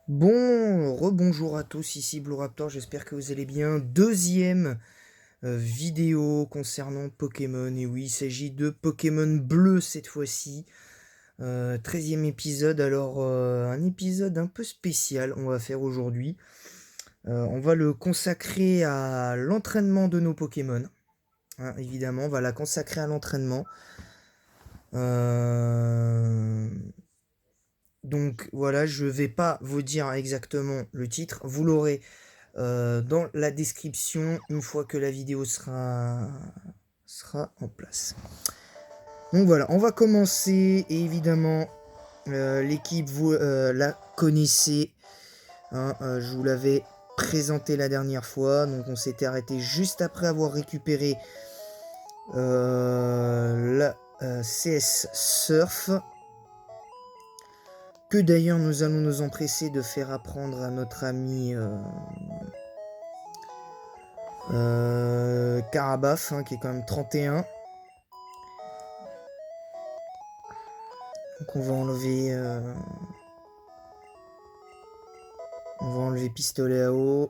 Bon, rebonjour à tous, ici Blue Raptor, j'espère que vous allez bien. Deuxième vidéo concernant Pokémon, et oui, il s'agit de Pokémon Bleu cette fois-ci. 13e épisode, alors un épisode un peu spécial on va faire aujourd'hui. On va le consacrer à l'entraînement de nos Pokémon. Hein, évidemment, on va la consacrer à l'entraînement. Donc voilà, je vais pas vous dire exactement le titre, vous l'aurez dans la description une fois que la vidéo sera en place. Donc voilà, on va commencer, et évidemment l'équipe vous la connaissez, hein, je vous l'avais présenté la dernière fois, donc on s'était arrêté juste après avoir récupéré la CS Surf, que d'ailleurs nous allons nous empresser de faire apprendre à notre ami Carabaf, hein, qui est quand même 31. Donc on va enlever pistolet à eau.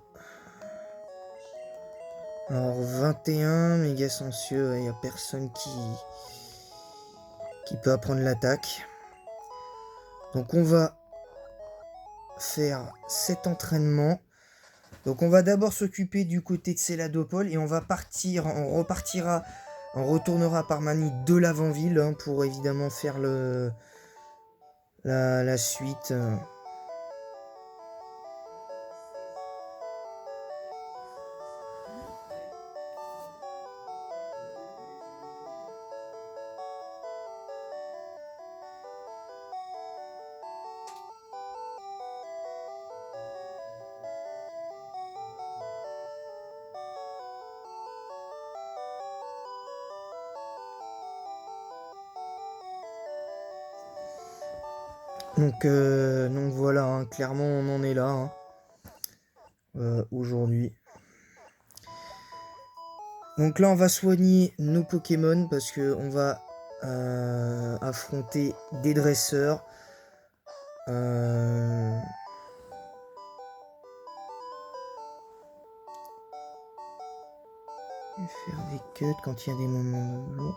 Alors 21, méga sensueux, il n'y a personne qui peut apprendre l'attaque. Donc on va faire cet entraînement. Donc on va d'abord s'occuper du côté de Céladopol et on retournera par Mani de l'avant-ville, hein, pour évidemment faire la suite. Donc voilà, hein, clairement on en est là, hein, aujourd'hui. Donc là on va soigner nos Pokémon parce que on va affronter des dresseurs. Faire des cuts quand il y a des moments de l'eau.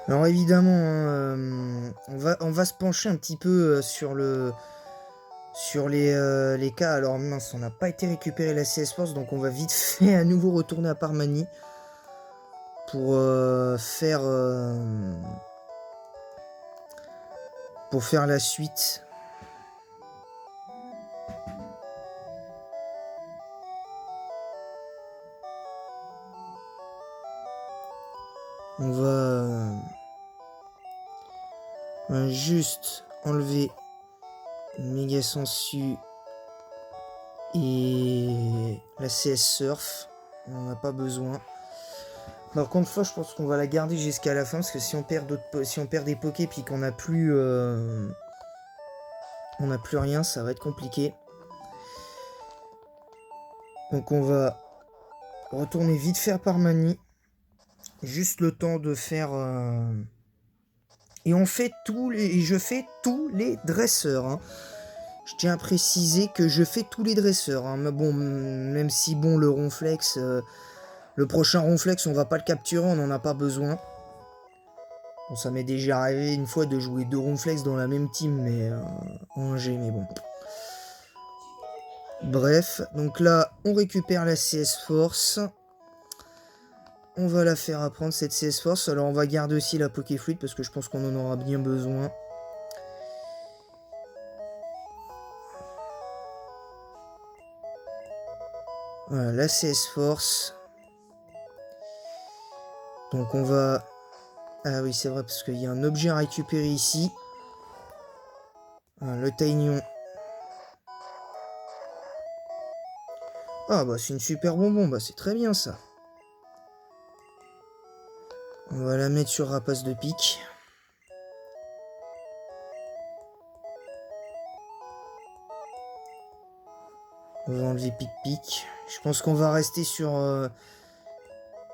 Alors évidemment, hein, on va se pencher un petit peu sur les cas. Alors mince, on n'a pas été récupérer la CS Force, donc on va vite fait à nouveau retourner à Parmanie pour faire la suite. On va juste enlever Méga Sensu et la CS Surf. On n'en a pas besoin. Par contre, fois, je pense qu'on va la garder jusqu'à la fin, parce que si on perd des pokés puis qu'on n'a plus rien, ça va être compliqué. Donc on va retourner vite faire par Mani. Juste le temps de faire... Et je fais tous les dresseurs, hein. Je tiens à préciser que je fais tous les dresseurs, hein. Mais bon, même si bon, le Ronflex... le prochain Ronflex, on va pas le capturer, on n'en a pas besoin. Bon, ça m'est déjà arrivé une fois de jouer 2 Ronflex dans la même team, mais en G, mais bon. Bref, donc là, on récupère la CS Force. On va la faire apprendre, cette CS Force. Alors, on va garder aussi la Pokéfluide, parce que je pense qu'on en aura bien besoin. Voilà, la CS Force. Donc, on va... Ah oui, c'est vrai, parce qu'il y a un objet à récupérer ici. Voilà, le Taignon. Ah bah c'est une super bonbon, bah c'est très bien ça. On va la mettre sur rapace de pique. On va enlever pic-pic. Je pense qu'on va rester sur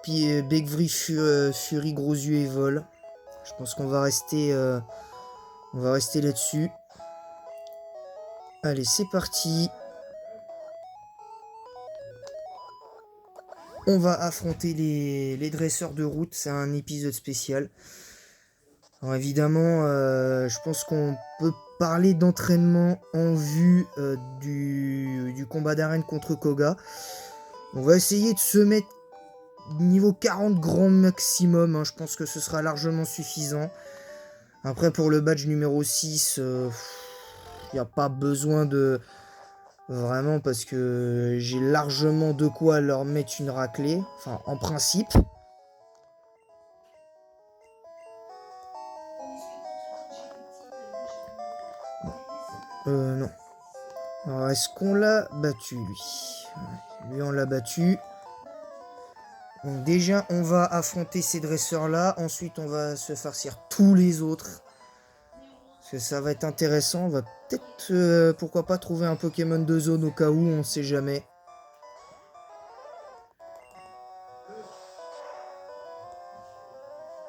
Begvry, Fury, gros yeux et vol. Je pense qu'on va rester, là-dessus. Allez, c'est parti. On va affronter les dresseurs de route. C'est un épisode spécial. Alors évidemment, je pense qu'on peut parler d'entraînement en vue du combat d'arène contre Koga. On va essayer de se mettre niveau 40 grand maximum. Hein. Je pense que ce sera largement suffisant. Après, pour le badge numéro 6, il n'y a pas besoin de... Vraiment, parce que j'ai largement de quoi leur mettre une raclée. Enfin, en principe. Non. Alors, est-ce qu'on l'a battu, lui? Lui, on l'a battu. Donc déjà, on va affronter ces dresseurs-là. Ensuite, on va se farcir tous les autres. Parce que ça va être intéressant. On va peut-être, pourquoi pas, trouver un Pokémon de zone au cas où, on sait jamais.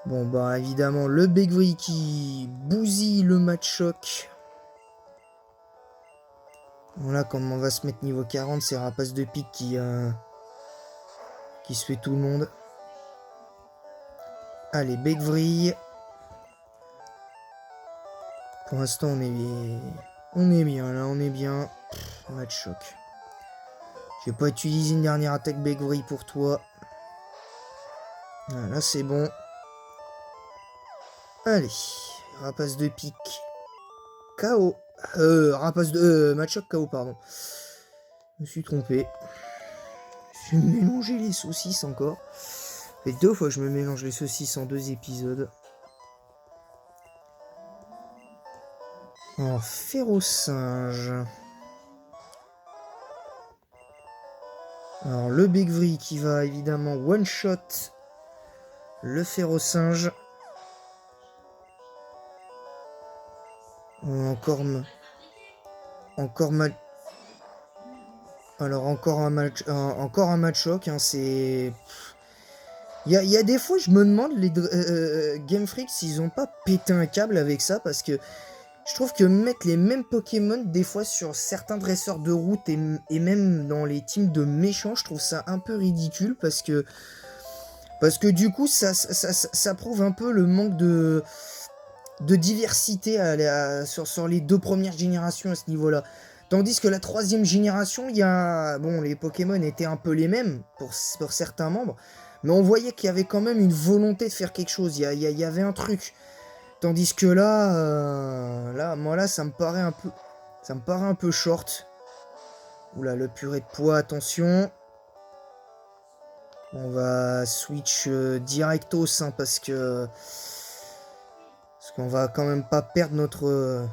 Bon, bah évidemment, le Begvry qui bousille le Machoke. Voilà, comme on va se mettre niveau 40, c'est Rapace de pique qui se fait tout le monde. Allez, Begvry. Pour l'instant, on est bien, là, on est bien. Machoke. Je vais pas utiliser une dernière attaque Begvry pour toi. Voilà, c'est bon. Allez, Rapace de pique. KO. Rapace de... Machoke KO, pardon. Je me suis trompé. Je vais mélanger les saucisses encore. Ça fait 2 fois que je me mélange les saucisses en 2 épisodes. Alors, Férocinge. Alors, le Begvry qui va évidemment one-shot le Férocinge. Encore mal. Alors, encore un Machoke. Hein, c'est... Il y a des fois, je me demande, les Game Freak, s'ils ont pas pété un câble avec ça, parce que je trouve que mettre les mêmes Pokémon, des fois, sur certains dresseurs de route, et même dans les teams de méchants, je trouve ça un peu ridicule, parce que du coup, ça prouve un peu le manque de diversité sur les 2 premières générations à ce niveau-là. Tandis que la 3e génération, bon, les Pokémon étaient un peu les mêmes pour certains membres, mais on voyait qu'il y avait quand même une volonté de faire quelque chose. Il y avait un truc. Tandis que là, moi là, ça me paraît un peu short. Oula, le purée de poids, attention. On va switch directos, hein, parce qu'on va quand même pas perdre notre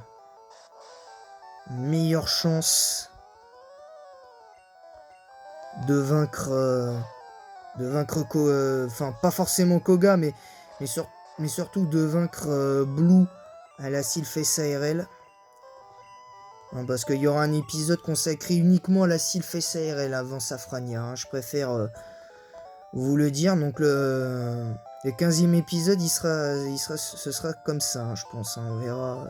meilleure chance de vaincre, enfin pas forcément Koga, mais surtout de vaincre Blue à la Sylphess ARL. Hein, parce qu'il y aura un épisode consacré uniquement à la Sylphess ARL avant Safrania. Hein, je préfère vous le dire. Donc le 15e épisode, ce sera comme ça, hein, je pense. Hein, on verra.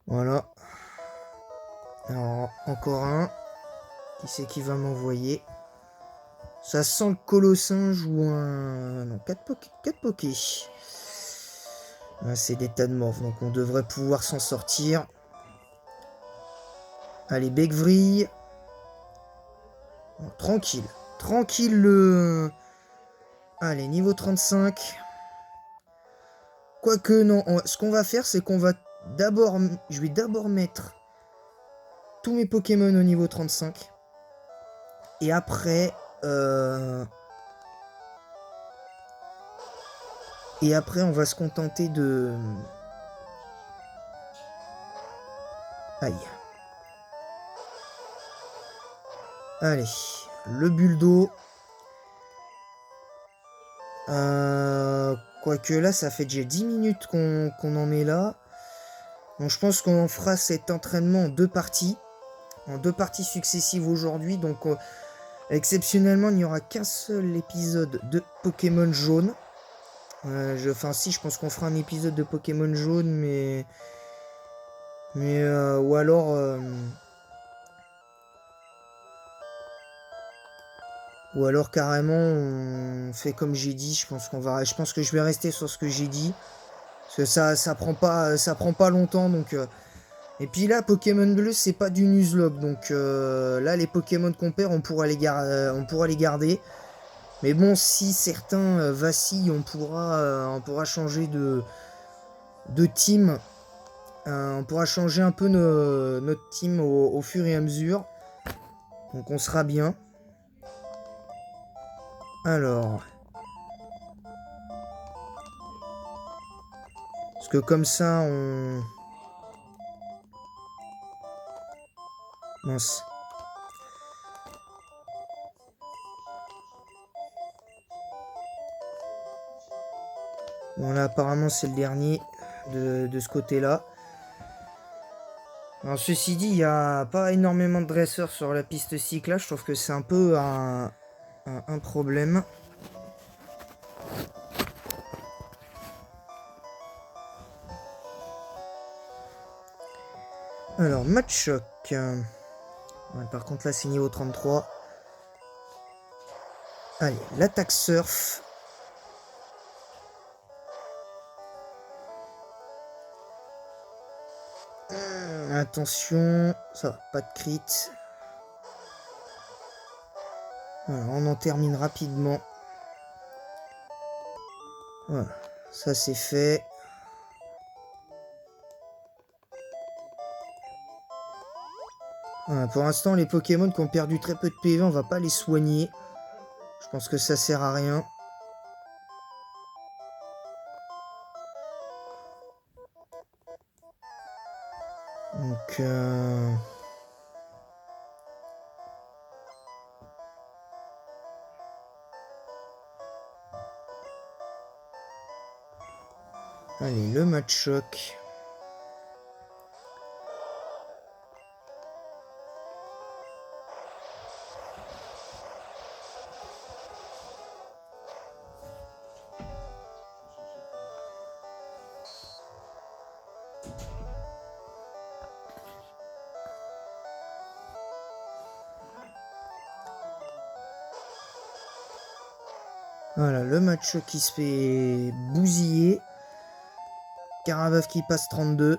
Voilà. Alors, encore un. Qui c'est qui va m'envoyer? Ça sent le colossinge ou un... Non, 4 pokés. C'est des tas de morphes, donc on devrait pouvoir s'en sortir. Allez, Begvry. Bon, tranquille. Tranquille le... Allez, niveau 35. Quoique, non. Ce qu'on va faire, c'est qu'on va d'abord... Je vais d'abord mettre tous mes Pokémon au niveau 35. Et après... Et après, on va se contenter de... Aïe. Allez, le bulldo. Quoique là, ça fait déjà 10 minutes qu'on en est là. Donc je pense qu'on fera cet entraînement en 2 parties. En 2 parties successives aujourd'hui. Donc exceptionnellement, il n'y aura qu'un seul épisode de Pokémon jaune. Enfin si, je pense qu'on fera un épisode de Pokémon jaune, mais ou alors carrément on fait comme j'ai dit. Je pense que je vais rester sur ce que j'ai dit, parce que ça prend pas longtemps. Donc et puis là, Pokémon Bleu, c'est pas du Nuzlocke, donc là les Pokémon qu'on perd, on pourra les garder. Mais bon, si certains vacillent, on pourra changer de team. On pourra changer un peu notre team au fur et à mesure. Donc on sera bien. Alors. Parce que comme ça, on... Mince. Bon là, apparemment, c'est le dernier de ce côté-là. Alors ceci dit, il n'y a pas énormément de dresseurs sur la piste cyclage. Je trouve que c'est un peu un problème. Alors, Machoc. Ouais, par contre, là, c'est niveau 33. Allez, l'attaque surf. Attention, ça va, pas de crit. Voilà, on en termine rapidement. Voilà, ça c'est fait. Voilà, pour l'instant, les Pokémon qui ont perdu très peu de PV, on va pas les soigner. Je pense que ça sert à rien. Donc, allez, le Machoc. Voilà, le Machoc qui se fait bousiller. Caraveuf qui passe 32.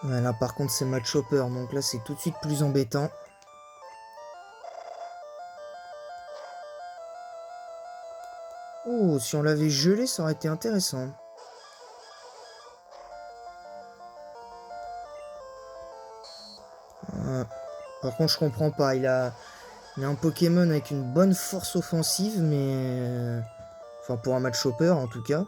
Ouais, là par contre c'est Machopper, donc là c'est tout de suite plus embêtant. Oh, si on l'avait gelé, ça aurait été intéressant. Par contre, je comprends pas. Il a un Pokémon avec une bonne force offensive, mais... Enfin, pour un Machopper, en tout cas.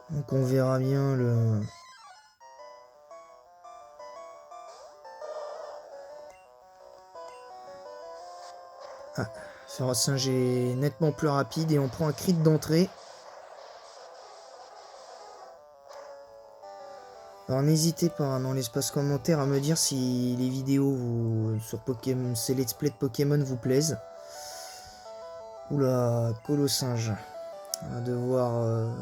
Donc on verra bien le... Ah, Ferrosinge est nettement plus rapide et on prend un crit d'entrée. Alors n'hésitez pas dans l'espace commentaire à me dire si les vidéos sur Pokémon, ces let's play de Pokémon vous plaisent. Oula, Colossinge. On va devoir...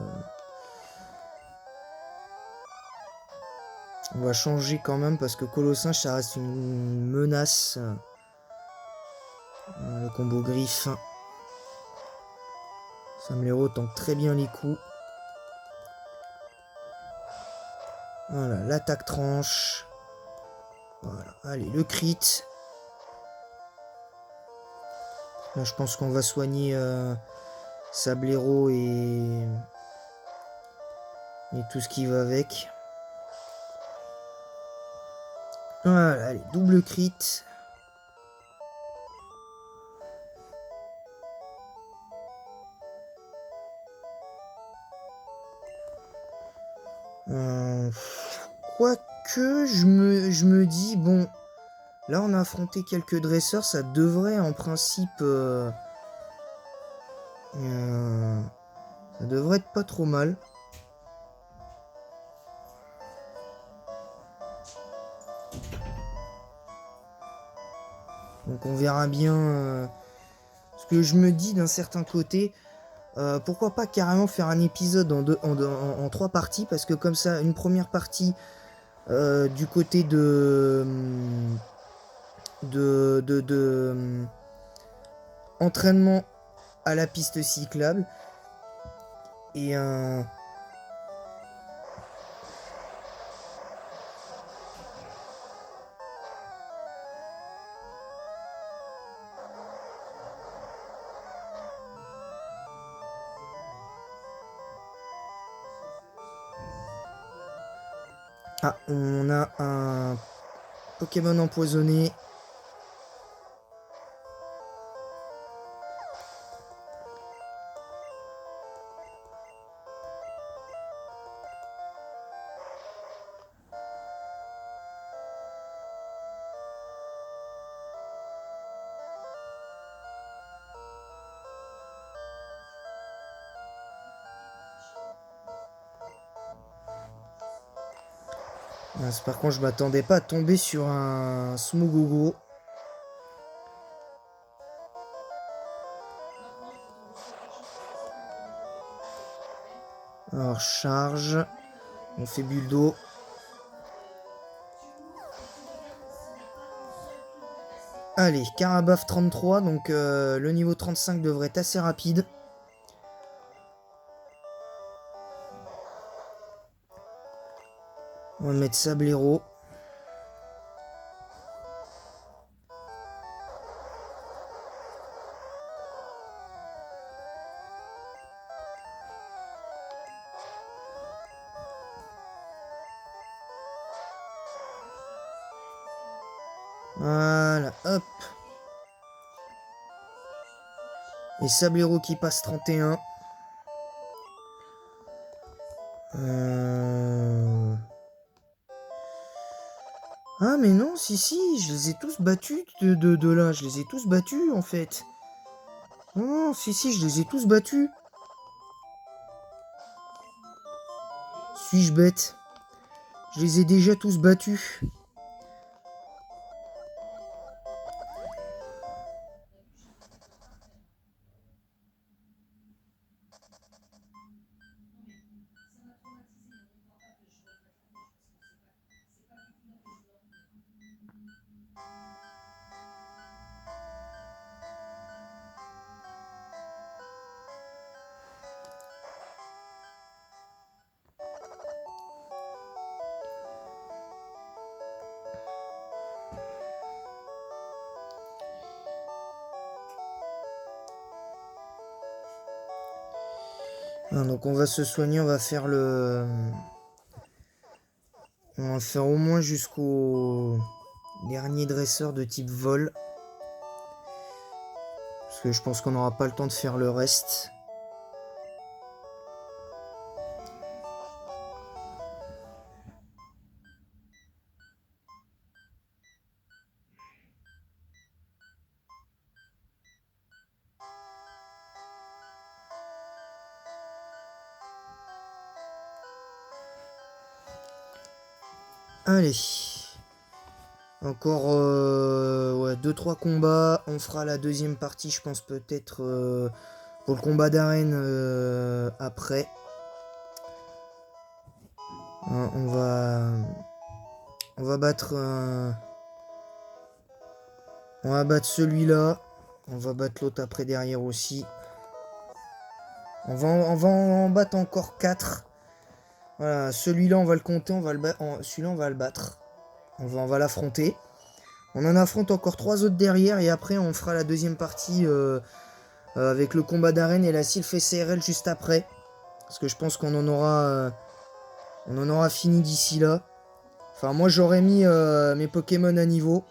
On va changer quand même parce que Colossinge ça reste une menace. Le combo griffe. Samlero tank très bien les coups. Voilà, l'attaque tranche. Voilà, allez, le crit. Là, je pense qu'on va soigner Sablero et tout ce qui va avec. Voilà, allez, double crit. Quoique, je me dis, bon, là on a affronté quelques dresseurs, ça devrait en principe... ça devrait être pas trop mal. Donc on verra bien ce que je me dis d'un certain côté. Pourquoi pas carrément faire un épisode en 3 parties, parce que comme ça, une première partie du côté de entraînement à la piste cyclable, et ah, on a un Pokémon empoisonné. Par contre, je m'attendais pas à tomber sur un Smogogo. Alors, charge. On fait bulle d'eau. Allez, Karabaf 33, donc le niveau 35 devrait être assez rapide. On va mettre Sablero. Voilà, hop. Et Sablero qui passe 31. Ah mais non, si, je les ai tous battus de là. Je les ai tous battus en fait. Non, si, je les ai tous battus. Suis-je bête? Je les ai déjà tous battus. Donc on va se soigner, on va faire on va faire au moins jusqu'au dernier dresseur de type vol. Parce que je pense qu'on n'aura pas le temps de faire le reste. Allez. Encore ouais, 2-3 combats. On fera la deuxième partie, je pense peut-être pour le combat d'arène après. On va battre on va battre celui-là. On va battre l'autre après derrière aussi. On va en battre encore 4. Voilà, celui-là on va le compter, celui-là on va le battre. On va l'affronter. On en affronte encore 3 autres derrière et après on fera la deuxième partie avec le combat d'arène et la Sylph CRL juste après. Parce que je pense qu'on en aura fini d'ici là. Enfin moi j'aurais mis mes Pokémon à niveau.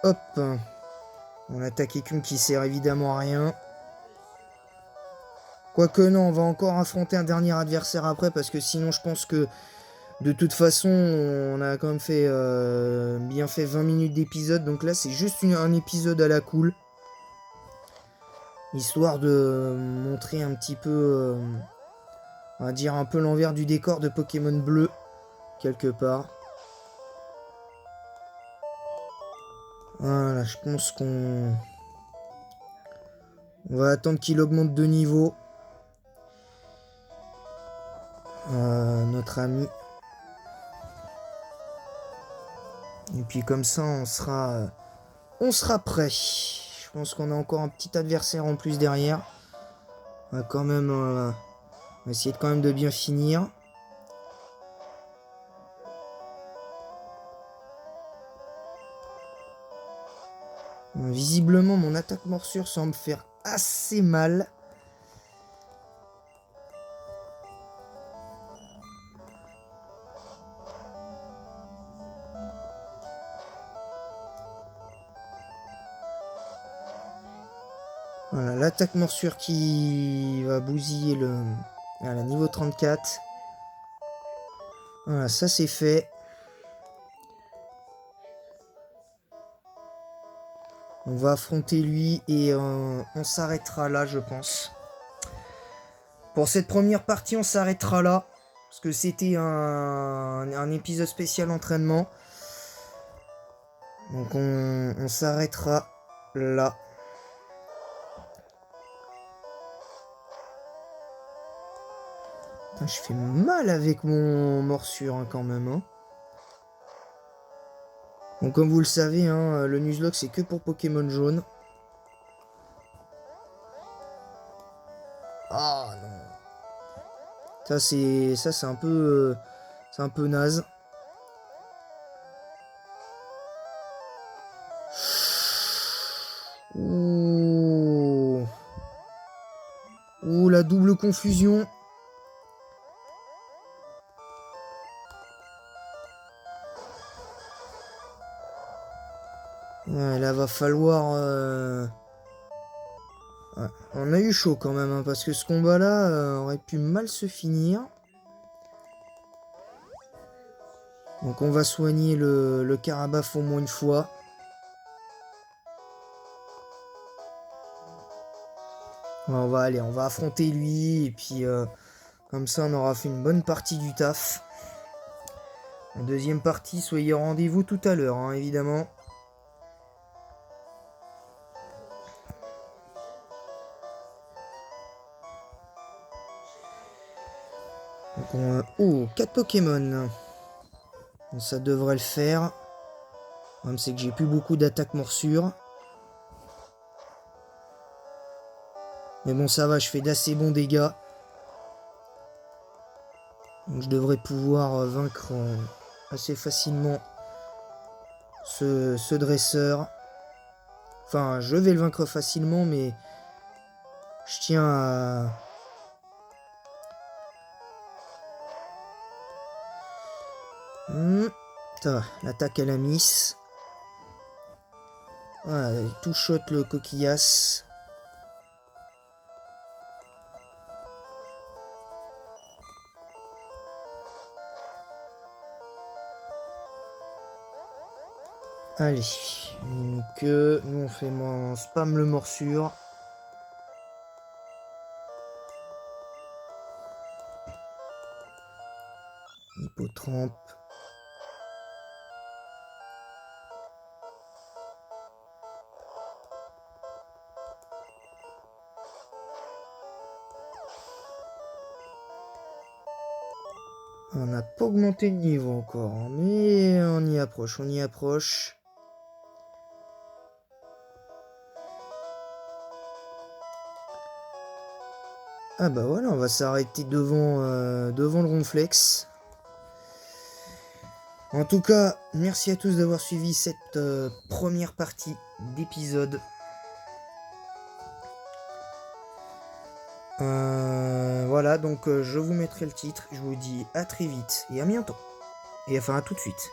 Hop. Mon attaque écume qui sert évidemment à rien. Quoique non, on va encore affronter un dernier adversaire après, parce que sinon je pense que de toute façon on a quand même fait bien fait 20 minutes d'épisode, donc là c'est juste un épisode à la cool. Histoire de montrer un petit peu, on va dire un peu l'envers du décor de Pokémon Bleu, quelque part. Voilà, je pense qu'on va attendre qu'il augmente de niveau. Notre ami. Et puis comme ça, on sera prêt. Je pense qu'on a encore un petit adversaire en plus derrière. On va quand même, on va essayer quand même de bien finir. Visiblement, mon attaque morsure semble faire assez mal. Voilà, l'attaque morsure qui va bousiller le... Voilà, niveau 34. Voilà, ça c'est fait. On va affronter lui et on s'arrêtera là, je pense. Pour cette première partie, on s'arrêtera là. Parce que c'était un épisode spécial entraînement. Donc on s'arrêtera là. Putain, je fais mal avec mon morsure hein, quand même. Hein. Donc comme vous le savez, hein, le Nuzlocke c'est que pour Pokémon jaune. Ah non. Ça c'est un peu c'est un peu naze. Ouh. Ouh, la double confusion. Ouais, là va falloir... Ouais, on a eu chaud quand même, hein, parce que ce combat-là aurait pu mal se finir. Donc on va soigner le Carabaf au moins une fois. On va affronter lui, et puis comme ça on aura fait une bonne partie du taf. La deuxième partie, soyez au rendez-vous tout à l'heure, hein, évidemment. Donc oh, 4 Pokémon. Ça devrait le faire. Le problème c'est que j'ai plus beaucoup d'attaques morsures. Mais bon ça va, je fais d'assez bons dégâts. Donc je devrais pouvoir vaincre assez facilement ce dresseur. Enfin, je vais le vaincre facilement, mais je tiens à... Ça va, l'attaque à la miss. Voilà, il tout shot le coquillasse. Allez, donc nous on fait mon spam le morsure. Hippotrampe. On n'a pas augmenté de niveau encore, hein, mais on y approche, on y approche. Ah bah voilà, on va s'arrêter devant le Ronflex. En tout cas, merci à tous d'avoir suivi cette première partie d'épisode. Voilà, donc je vous mettrai le titre. Je vous dis à très vite et à bientôt. Et enfin à tout de suite.